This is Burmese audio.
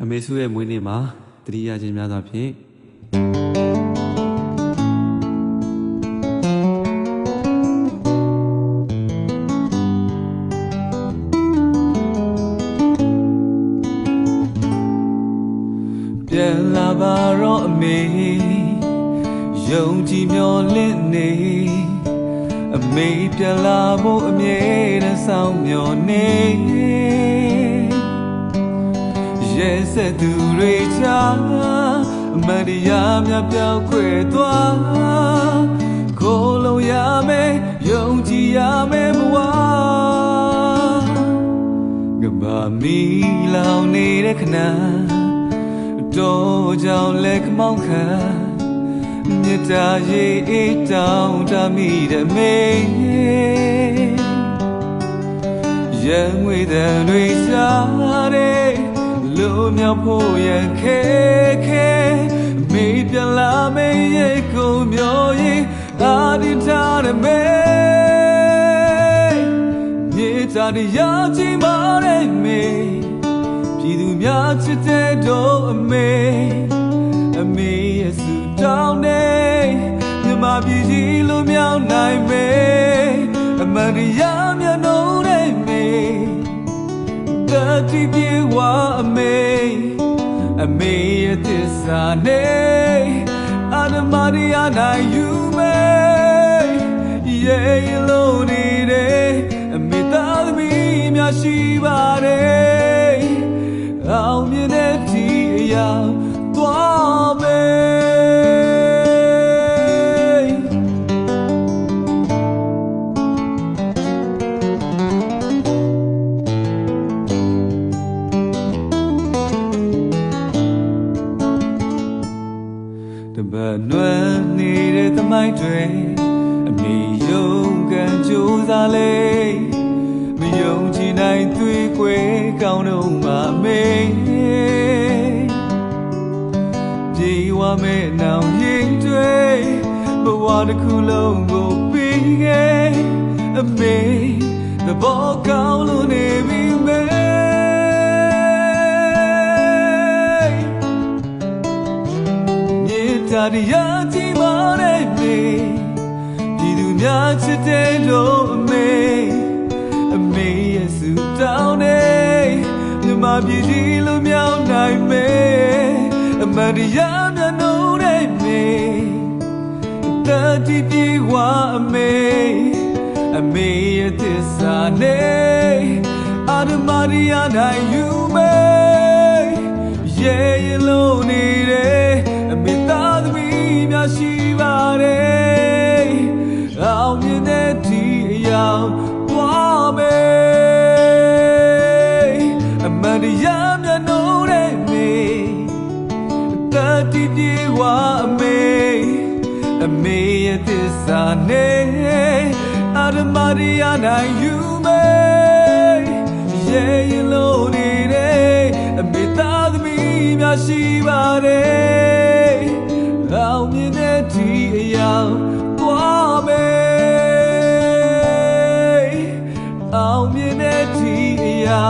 အမေစုရဲ့မွေးနေ့မှာတတိယချင်းများစွာဖြင့်ပြန်လာပါတော့အမေယုံကြည်မျှော်လင့်နေအမေပြန်လာဖို့အမြဲတမ်းဆောင်မျှော်နေရဲ့ဆက်သူတွေချာအမန်တရားများပြောင်းခွဲသွားကိုယ်လုံးရမယ်ယုံကြည်ရမယ်ဘဝကဘာမီလောင်နေတဲ့ခဏတော့ကြောင့်လက်မောင်းခံမြတ်တာရေးအေးတောင်းတမိတဲ့မေရံငွေတဲ့တွေစားတဲ့လူမြောက်ဖို့ရခဲခဲမေးပြန်လာမေးရဲ့ကိုမျိုးရင်အာဒီထားတဲ့မေမြေတာတရားကြီးမာတဲ့မေပြည်သူများချစ်တဲ့တို့အမေရဲ့စုတောင်းနေမြမပြည်ကြီးလူမြောက်နိုင်မေအမှန်တရားမျက်နှာနဲ့မေတတိပြေဝအမေရဲ့သစ္စာနဲ့အာဓမတရားနိုင်ယူမေရဲ့လုံးနေတဲ့အမေသားသမီးများရှိပါတယ်အောင်မြင်တဲ့ဒီအရာသွားမယ်တပတ်နွယ်နေတဲ့သမိုင်းတွေအမေယုံကန်ကြိုးစားလေမယုံကြည်နိုင်သွေးကွဲကောင်းတော့မှမေပြေဝမဲ့နောင်ရင်တွေဘဝတစ်ခုလုံးကိုပြီးခဲ့အမေသဘောကောင်းလို့နေပြီမေမြေတာတရားကြီးမာတဲ့မေပြည်သူများချစ်တဲ့တို့အမေရဲ့စုတောင်းနေမြမပြည်ကြီးလူမြောက်နိုင်မေအမန်တရားမျက်နှာနဲ့မေတတိပြေဝအမေရဲ့သစ္စာနဲ့အာဓမတရားနိုင်ယူမေရဲ့လုံးနေတဲ့အမေသားသမီးများရှိပါတယ်အောင်မြင်တဲ့ဒီအရာသွားမယ်အမန်တရားမျက်နှာနဲ့မေတတိပြေဝအမေရဲ့သစ္စာနဲ့အာဓမတရားနိုင်ယူမေရဲ့လုံးနေတဲ့အမေသားသမီးများရှိပါတယ်အောင်မြင်တဲ့ဒီအရာသွားမယ်အောင်မြင်တဲ့ဒီအရာ